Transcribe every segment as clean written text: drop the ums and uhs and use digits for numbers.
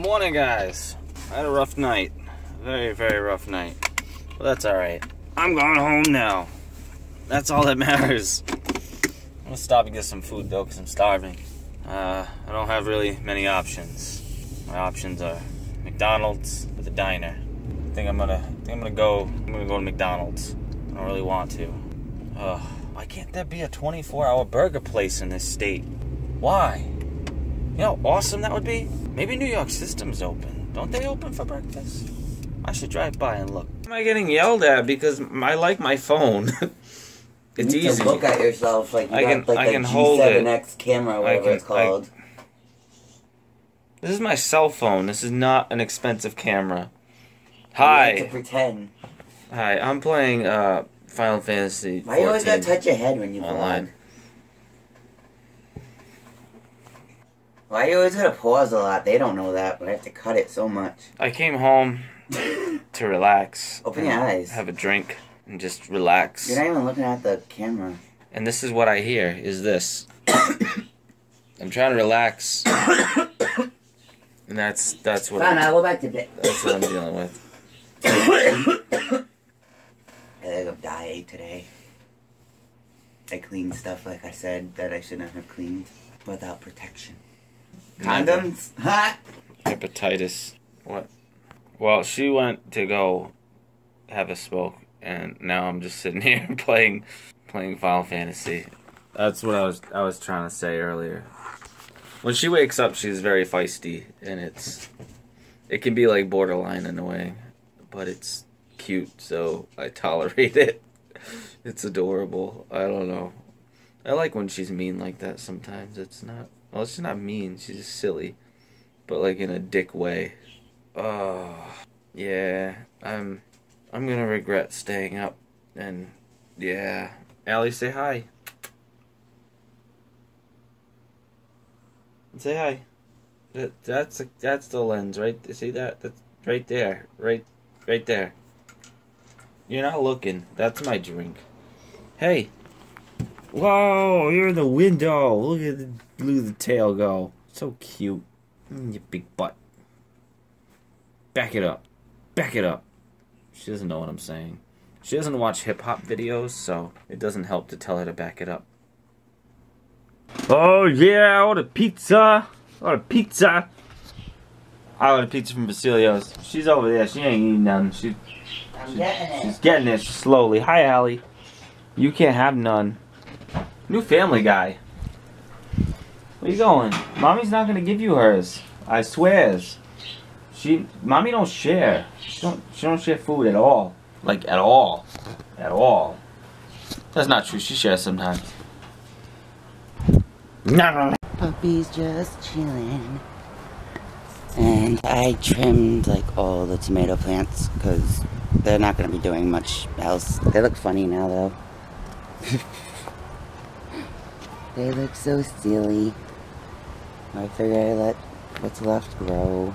Morning, guys. I had a rough night. Very, very rough night. But that's alright. I'm going home now. That's all that matters. I'm gonna stop and get some food though, because I'm starving. I don't have really many options. My options are McDonald's or the diner. I think I'm gonna go to McDonald's. I don't really want to. Why can't there be a 24-hour burger place in this state? Why? You know how awesome that would be? Maybe New York System's open. Don't they open for breakfast? I should drive by and look. Am I getting yelled at because I like my phone? It's you easy. To look at yourself like you got like I can a hold it. G7X camera, whatever it's called. This is my cell phone. This is not an expensive camera. Hi. You have to pretend. Hi. I'm playing Final Fantasy 14. Why you always gotta touch your head when you vlog? Why you always gotta pause a lot? They don't know that, but I have to cut it so much. I came home to relax. Open your eyes. Have a drink and just relax. You're not even looking at the camera. And this is what I hear, is this. I'm trying to relax. And that's what Fine, I'll go back to bed. That's what I'm dealing with. I think I'm dying today. I cleaned stuff like I said that I shouldn't have cleaned without protection. Condoms? Ha! Hepatitis. What? Well, she went to go have a smoke, and now I'm just sitting here playing Final Fantasy. That's what I was trying to say earlier. When she wakes up, she's very feisty, and it can be like borderline in a way, but it's cute, so I tolerate it. It's adorable. I don't know. I like when she's mean like that sometimes. It's just not mean. She's just silly, but like in a dick way. Oh, yeah. I'm gonna regret staying up, and yeah. Allie, say hi. Say hi. That's the lens, right? See that? That's right there. Right there. You're not looking. That's my drink. Hey. Whoa, you're in the window. Look at the tail go. So cute. You big butt. Back it up. Back it up. She doesn't know what I'm saying. She doesn't watch hip-hop videos, so it doesn't help to tell her to back it up. Oh, yeah, I ordered pizza. I ordered pizza from Vasillio's. She's over there. She ain't eating none. She's getting it slowly. Hi, Allie. You can't have none. New Family Guy. Where you going? Mommy's not gonna give you hers. I swears. Mommy don't share. She don't share food at all. Like at all. At all. That's not true. She shares sometimes. Puppy's just chilling. And I trimmed like all the tomato plants because they're not going to be doing much else. They look funny now though. They look so silly. I figure I let what's left grow.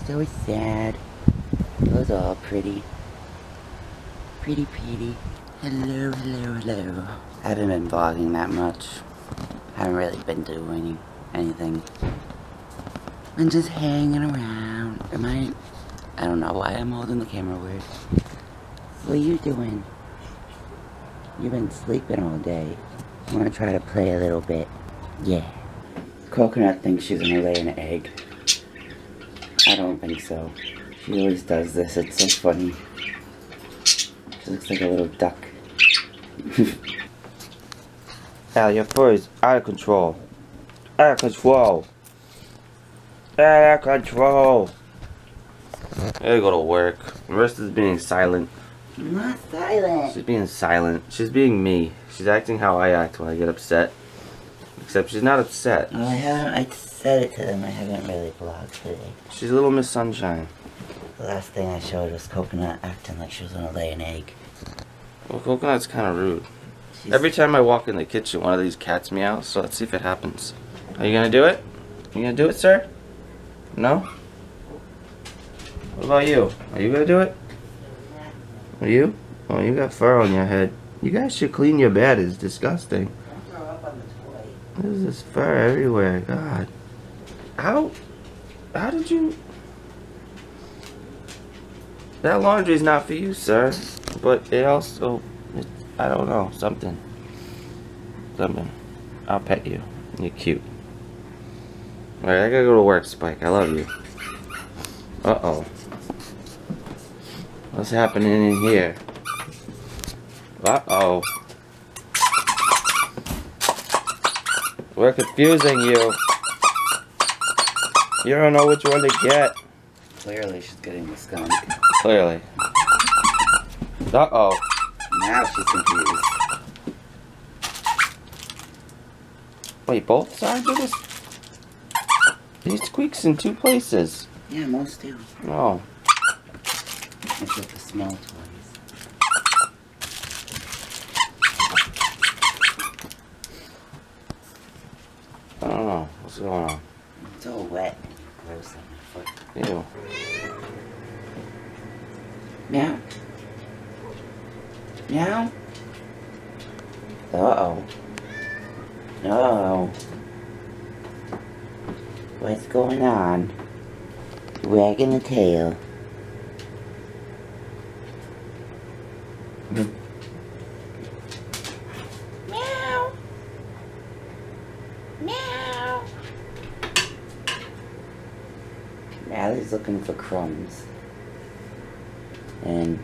So sad. Those are all pretty. Pretty. Hello. I haven't been vlogging that much. Haven't really been doing anything. I'm just hanging around. I don't know why I'm holding the camera weird. What are you doing? You've been sleeping all day. I'm gonna try to play a little bit. Yeah. Coconut thinks she's gonna lay an egg. I don't think so. She always does this. It's so funny. She looks like a little duck. Al, your fur is out of control. Out of control. Out of control. I gotta go to work. Marissa's being silent. I'm not silent. She's being silent. She's being me. She's acting how I act when I get upset. Except she's not upset. Oh, I said it to them. I haven't really vlogged today. She's a little Miss Sunshine. The last thing I showed was Coconut acting like she was gonna lay an egg. Well, Coconut's kind of rude. Every time I walk in the kitchen, one of these cats meows, so let's see if it happens. Are you gonna do it? You gonna do it, sir? No? What about you? Are you gonna do it? Are you? Oh, you got fur on your head. You guys should clean your bed. It's disgusting. Don't throw up on the toy. There's this fur everywhere. God. Ow. How did you... That laundry's not for you, sir. But it also... I don't know. Something. I'll pet you. You're cute. Alright, I gotta go to work, Spike. I love you. Uh-oh. What's happening in here? Uh-oh. We're confusing you. You don't know which one to get. Clearly she's getting the skunk. Clearly. Uh-oh. Now she's confused. Wait, both sides of this? He squeaks in 2 places. Yeah, most do. Oh. It's with the small toys. I don't know. What's going on? It's all wet and gross on my foot. Ew. Meow. Meow. Uh-oh. Uh-oh. What's going on? Wagging the tail. Meow. Meow. Allie's looking for crumbs. And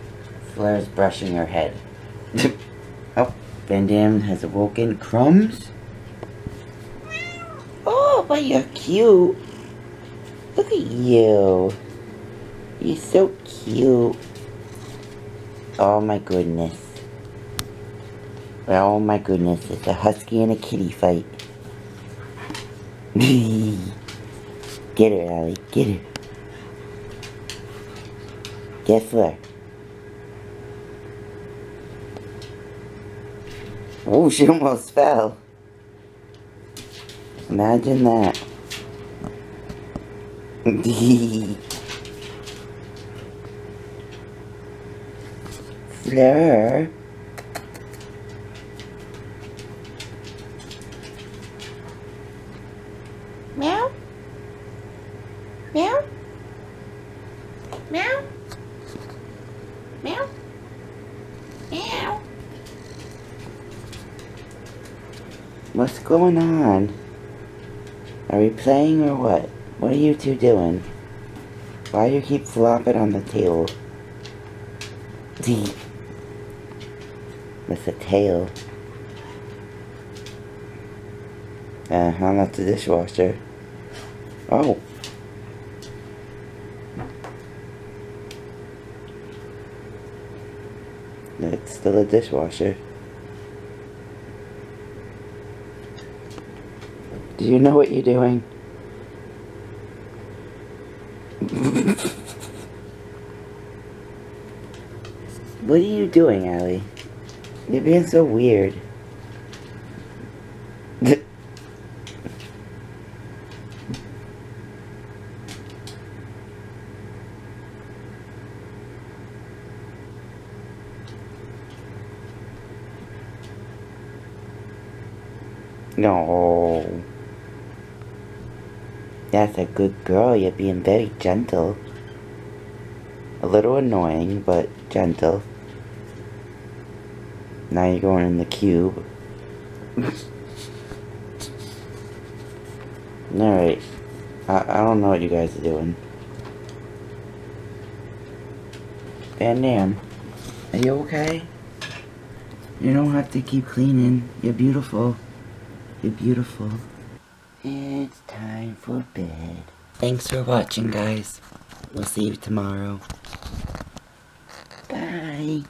Flair's brushing her head. Oh, Van Damme has awoken. Crumbs? Oh, but you're cute. Look at you. You're so cute. Oh my goodness. Oh my goodness, it's a husky and a kitty fight. Get her, Allie, get her. Get Fleur. Oh, she almost fell. Imagine that. Fleur. Meow. Meow. Meow. Meow. Meow. What's going on? Are we playing or what? What are you two doing? Why do you keep flopping on the table? With the tail. That's the dishwasher. Oh. It's still a dishwasher. Do you know what you're doing? What are you doing, Allie? You're being so weird. No. That's a good girl. You're being very gentle. A little annoying, but gentle. Now you're going in the cube. Alright. I don't know what you guys are doing. Van Damme, are you okay? You don't have to keep cleaning. You're beautiful. You're beautiful. It's time for bed. Thanks for watching, guys. We'll see you tomorrow. Bye.